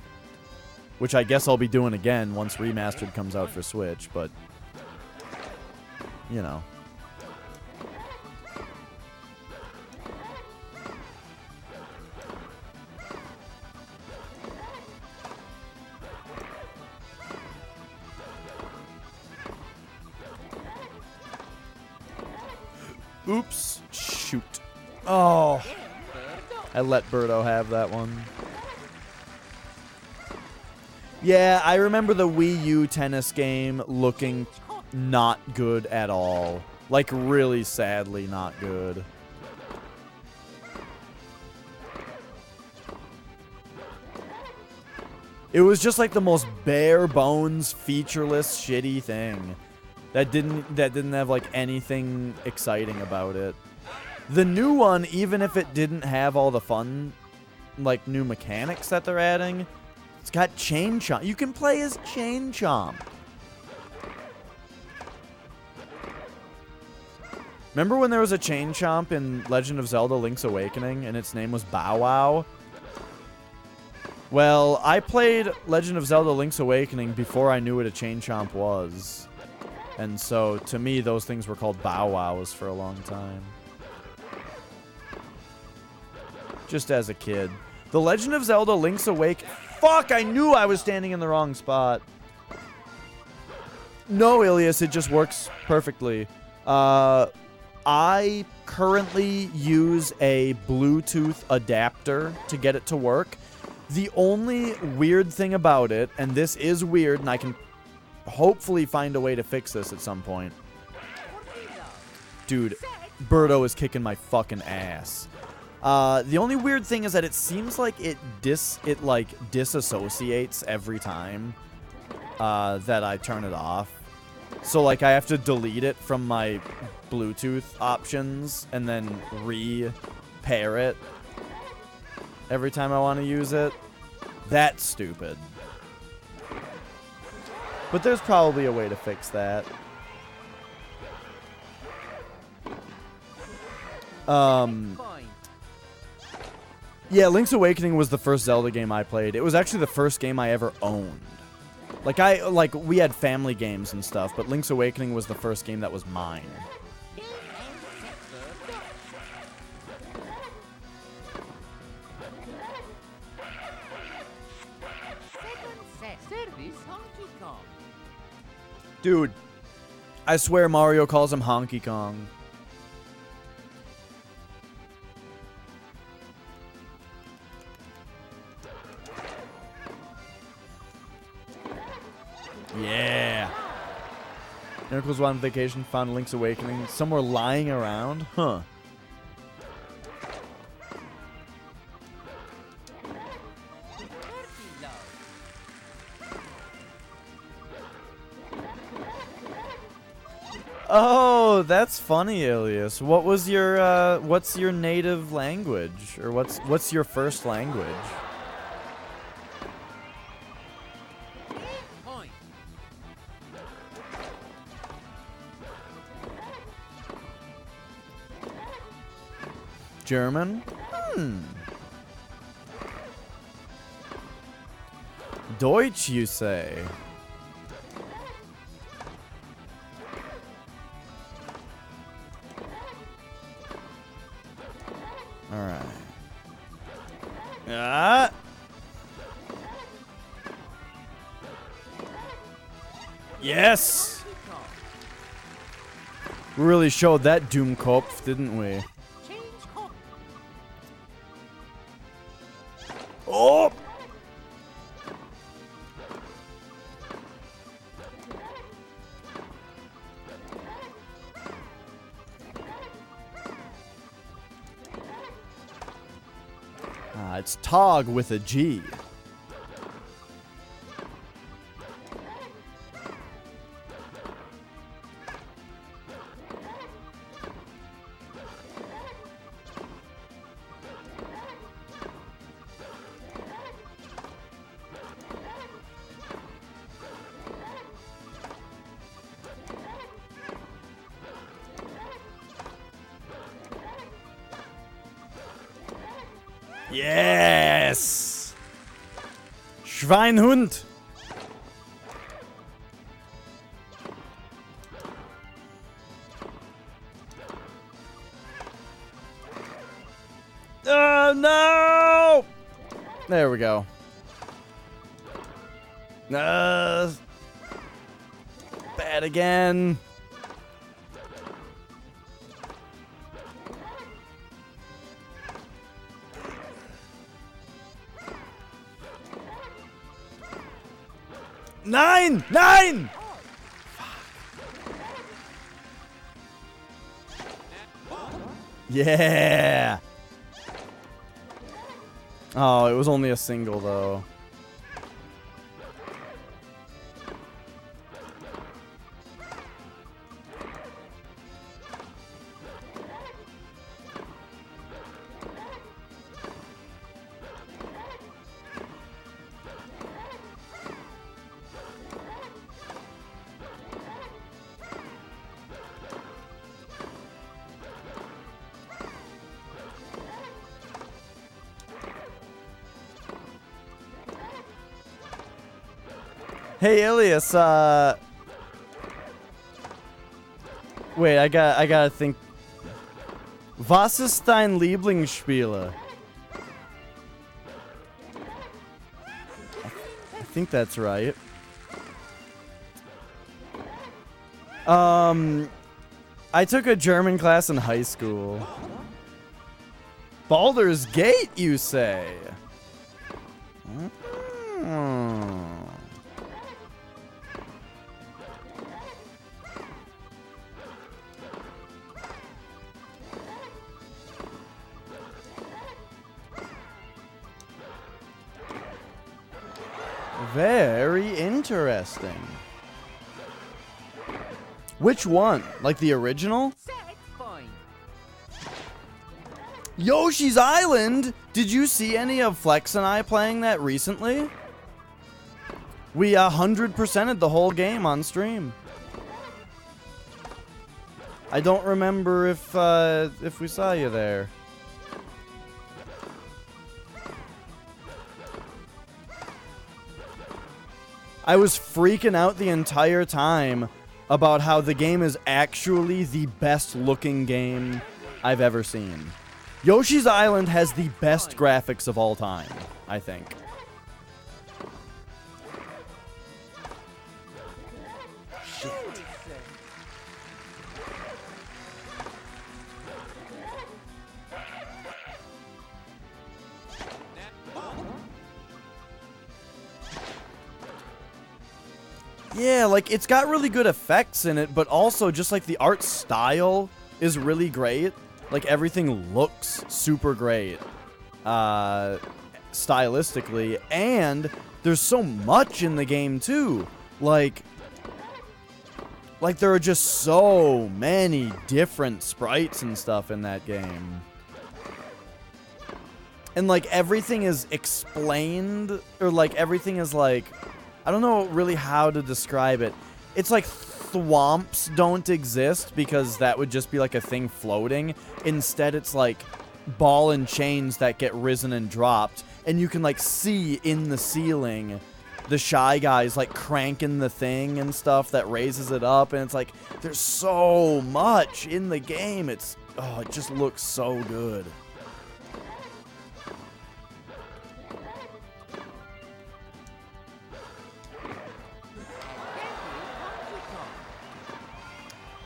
Which I guess I'll be doing again once Remastered comes out for Switch, but... you know. Oops. Shoot. Oh. I let Birdo have that one. Yeah, I remember the Wii U tennis game looking not good at all. Like, really sadly not good. It was just like the most bare bones, featureless, shitty thing that didn't have like anything exciting about it. The new one, even if it didn't have all the fun, like new mechanics that they're adding, it's got Chain Chomp. You can play as Chain Chomp. Remember when there was a Chain Chomp in Legend of Zelda: Link's Awakening and its name was Bow Wow? Well, I played Legend of Zelda: Link's Awakening before I knew what a Chain Chomp was. And so, to me, those things were called Bow Wows for a long time. Just as a kid. The Legend of Zelda: Link's Awakening... Fuck, I knew I was standing in the wrong spot. No, Ilias, it just works perfectly. I currently use a Bluetooth adapter to get it to work. The only weird thing about it, and this is weird, and I can hopefully find a way to fix this at some point. Dude, Birdo is kicking my fucking ass. The only weird thing is that it seems like it disassociates every time that I turn it off. So like I have to delete it from my Bluetooth options and then re-pair it every time I want to use it. That's stupid. But there's probably a way to fix that. Yeah, Link's Awakening was the first Zelda game I played. It was actually the first game I ever owned. Like we had family games and stuff, but Link's Awakening was the first game that was mine. Dude, I swear Mario calls him Honky Kong. Yeah. Miracles while on vacation found Link's Awakening somewhere lying around? Huh. Oh, that's funny, Ilias. What was your what's your native language? Or what's your first language? German? Deutsch, you say? Alright. Yes! We really showed that Doomkopf, didn't we? Oh! It's Tog with a G. Yes! Schweinhund! Oh, no! There we go. Bad again. 9! 9! Yeah! Oh, it was only a single, though. Hey, Ilias, wait, I gotta think. Was ist dein Lieblingsspieler? I think that's right. I took a German class in high school. Baldur's Gate, you say? Very interesting. Which one? Like the original? Yoshi's Island? Did you see any of Flex and I playing that recently? We 100%ed the whole game on stream. I don't remember if we saw you there. I was freaking out the entire time about how the game is actually the best looking game I've ever seen. Yoshi's Island has the best graphics of all time, I think. Shit. Yeah, like, it's got really good effects in it, but also just, like, the art style is really great. Like, everything looks super great, stylistically, and there's so much in the game, too. Like, there are just so many different sprites and stuff in that game. And, like, everything is explained, or, like, everything is, like, I don't know really how to describe it. It's like thwomps don't exist because that would just be like a thing floating. Instead, it's like ball and chains that get risen and dropped. And you can like see in the ceiling the Shy Guys like cranking the thing and stuff that raises it up. And it's like, there's so much in the game. It just looks so good.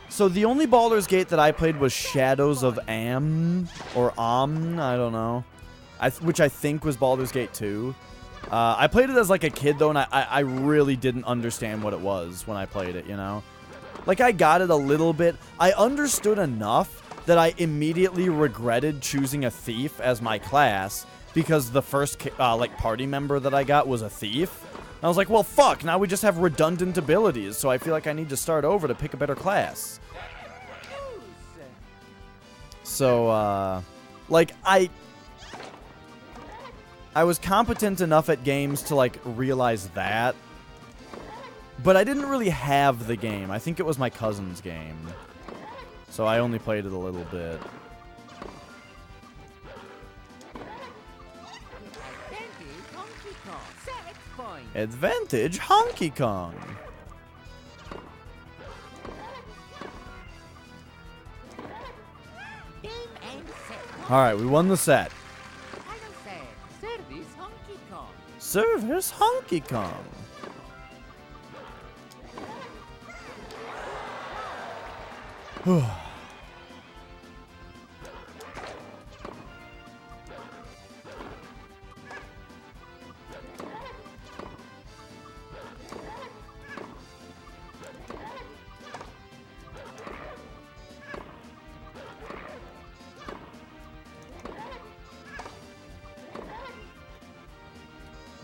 So the only Baldur's Gate that I played was Shadows of Am, or Amn, I don't know, which I think was Baldur's Gate 2. I played it as like a kid though, and I really didn't understand what it was when I played it, you know? Like I got it a little bit. I understood enough that I immediately regretted choosing a thief as my class because the first like party member that I got was a thief. And I was like, well, fuck, now we just have redundant abilities, so I feel like I need to start over to pick a better class. So, like, I was competent enough at games to, like, realize that. But I didn't really have the game. I think it was my cousin's game. So I only played it a little bit. Advantage Honky Kong. Alright, we won the set. Service Honky Kong.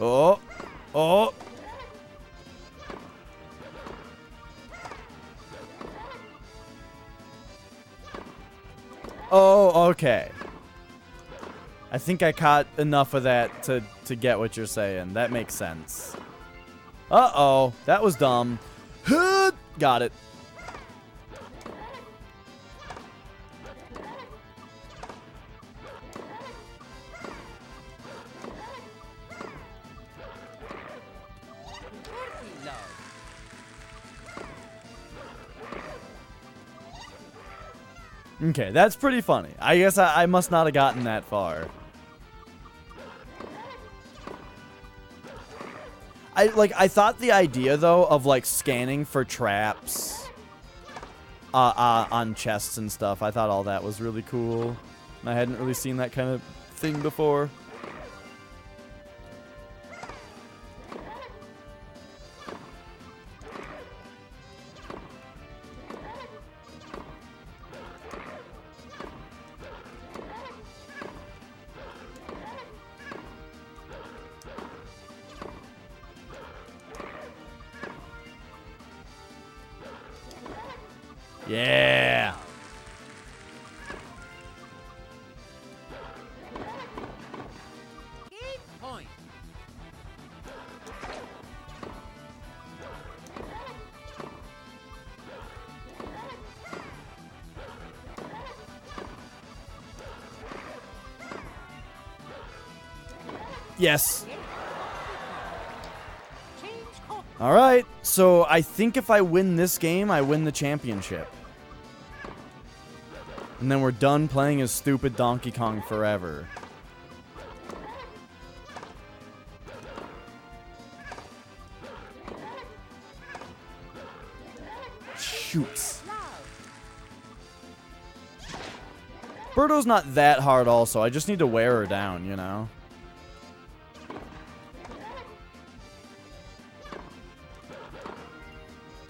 Oh. Oh. Oh, okay. I think I caught enough of that to get what you're saying. That makes sense. Uh-oh. That was dumb. Got it. Okay, that's pretty funny. I guess I must not have gotten that far. I thought the idea though of like scanning for traps on chests and stuff, I thought all that was really cool. And I hadn't really seen that kind of thing before. Yeah. Point. Yes. All right. So I think if I win this game, I win the championship. And then we're done playing as stupid Donkey Kong forever. Shoots. Birdo's not that hard also. I just need to wear her down, you know?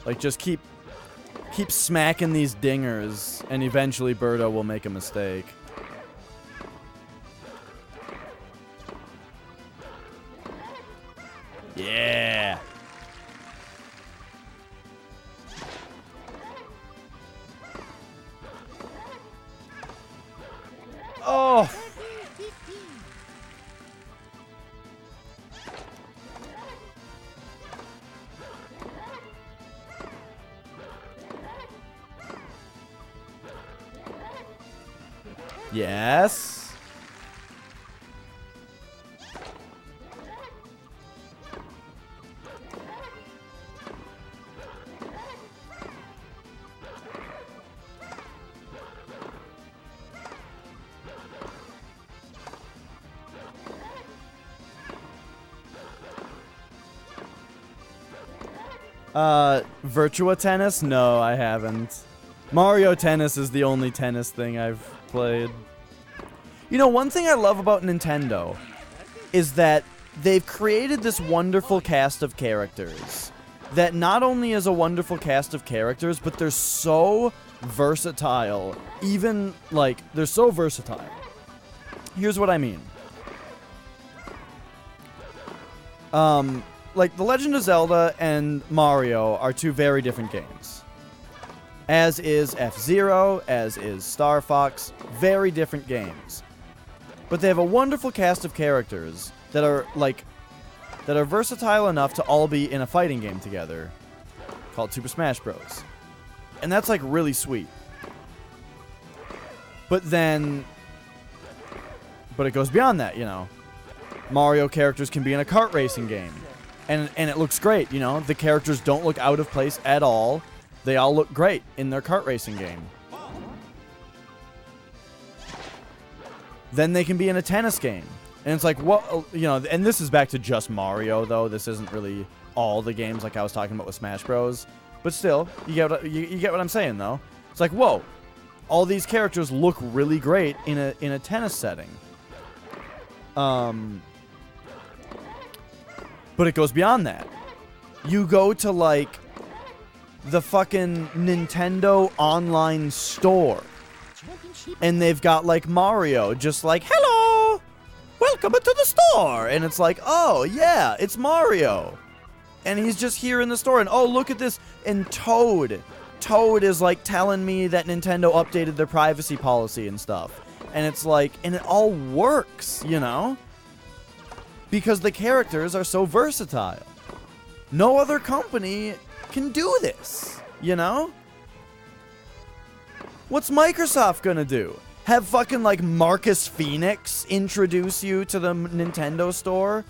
Like, just keep smacking these dingers, and eventually Birdo will make a mistake. Yeah. Oh. Yes. Virtua Tennis? No, I haven't. Mario Tennis is the only tennis thing I've played. You know, one thing I love about Nintendo is that they've created this wonderful cast of characters that not only is a wonderful cast of characters, but they're so versatile. Even, like, they're so versatile. Here's what I mean. Like, The Legend of Zelda and Mario are two very different games. As is F-Zero, as is Star Fox. Very different games. But they have a wonderful cast of characters that are, like, that are versatile enough to all be in a fighting game together called Super Smash Bros. And that's, like, really sweet. But then... But it goes beyond that, you know. Mario characters can be in a kart racing game. And it looks great, you know. The characters don't look out of place at all. They all look great in their kart racing game. Then they can be in a tennis game. And it's like, what, you know, and this is back to just Mario, though. This isn't really all the games like I was talking about with Smash Bros. But still, you get what I'm saying, though. It's like, whoa, all these characters look really great in a tennis setting. But it goes beyond that. You go to, like, the fucking Nintendo online store. And they've got, like, Mario just like, hello! welcome to the store. And it's like, oh, yeah, it's Mario. And he's just here in the store. And, oh, look at this. And Toad. Toad is, like, telling me that Nintendo updated their privacy policy and stuff. And it's like, and it all works, you know? Because the characters are so versatile. No other company can do this, you know? What's Microsoft gonna do? Have fucking, like, Marcus Phoenix introduce you to the Nintendo store?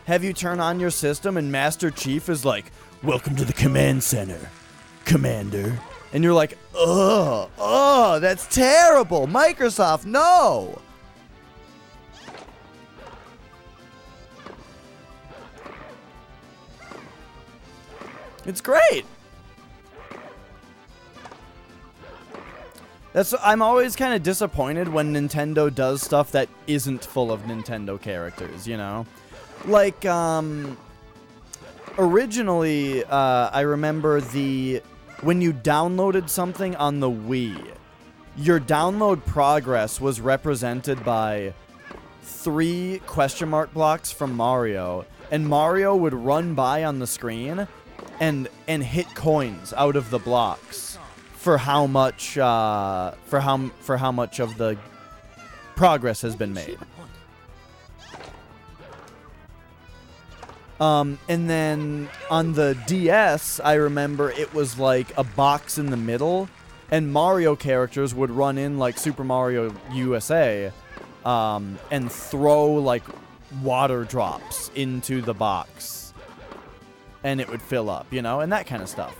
Have you turn on your system and Master Chief is like, welcome to the command center, Commander. And you're like, ugh, that's terrible. Microsoft, no. It's great. I'm always kind of disappointed when Nintendo does stuff that isn't full of Nintendo characters, you know? Like, originally, I remember when you downloaded something on the Wii, your download progress was represented by 3 question mark blocks from Mario, and Mario would run by on the screen and hit coins out of the blocks for how much for how much of the progress has been made. And then on the DS, I remember it was like a box in the middle, and Mario characters would run in like Super Mario USA, and throw like water drops into the box, and it would fill up, you know, and that kind of stuff.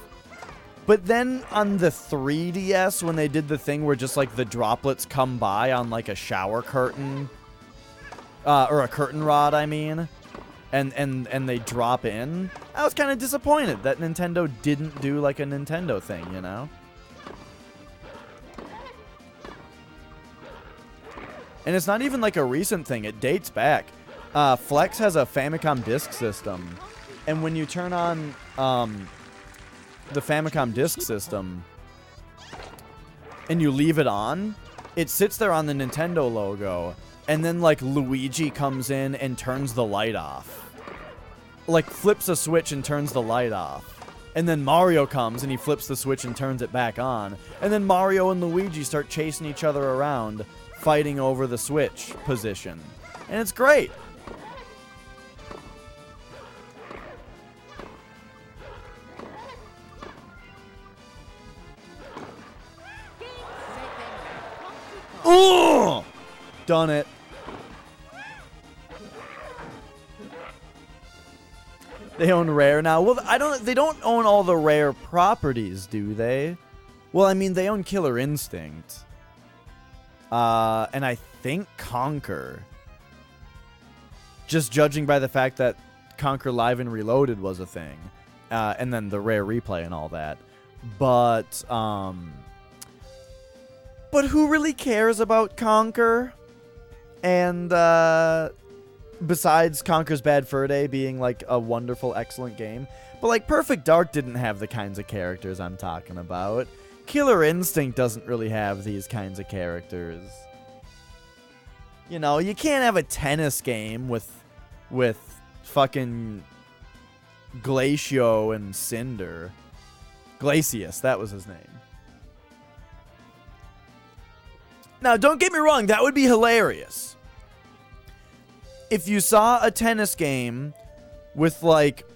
But then on the 3DS, when they did the thing where just like the droplets come by on like a shower curtain, or a curtain rod, I mean, and they drop in, I was kind of disappointed that Nintendo didn't do like a Nintendo thing, you know? And it's not even like a recent thing, it dates back. Flex has a Famicom Disk System, and when you turn on the Famicom Disk System and you leave it on, it sits there on the Nintendo logo, and then like Luigi comes in and turns the light off. Like flips a switch and turns the light off. And then Mario comes and he flips the switch and turns it back on. And then Mario and Luigi start chasing each other around, fighting over the switch position. And it's great. Oh! Done it. They own Rare now. Well, they don't own all the Rare properties, do they? Well, I mean, they own Killer Instinct. And I think Conquer. Just judging by the fact that Conquer Live and Reloaded was a thing. And then the Rare Replay and all that. But who really cares about Conquer? And, besides Conker's Bad Fur Day being, like, a wonderful, excellent game. But, like, Perfect Dark didn't have the kinds of characters I'm talking about. Killer Instinct doesn't really have these kinds of characters. You know, you can't have a tennis game with fucking Glacio and Cinder. Glacius, that was his name. Now, don't get me wrong, that would be hilarious. If you saw a tennis game with, like,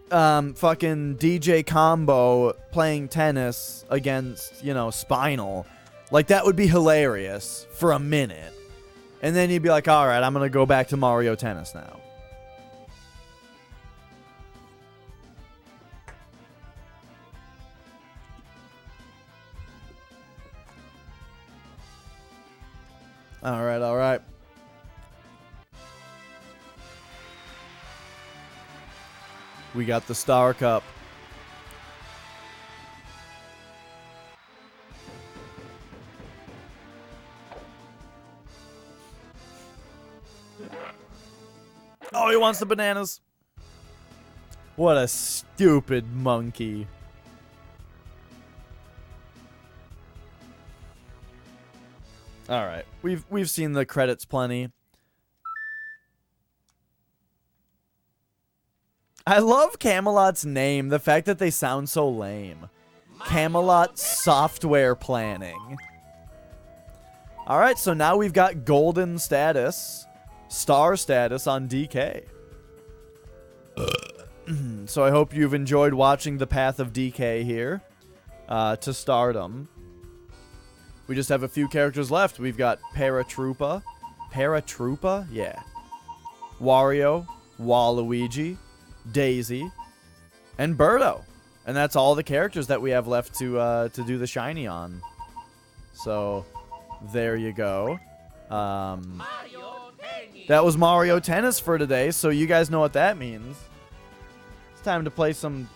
fucking DJ Combo playing tennis against, you know, Spinal, like, that would be hilarious for a minute. And then you'd be like, alright, I'm gonna go back to Mario Tennis now. Alright, alright. We got the Star Cup. Oh, he wants the bananas. What a stupid monkey. All right. We've seen the credits plenty. I love Camelot's name, the fact that they sound so lame. Camelot Software Planning. All right, so now we've got golden status, star status on DK. So I hope you've enjoyed watching the path of DK here to stardom. We just have a few characters left. We've got Paratroopa. Paratroopa? Yeah. Wario, Waluigi, Daisy, and Birdo. And that's all the characters that we have left to do the shiny on. So, there you go. That was Mario Tennis for today, so you guys know what that means. It's time to play some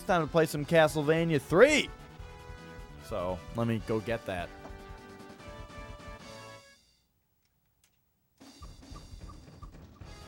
Castlevania 3. So, let me go get that.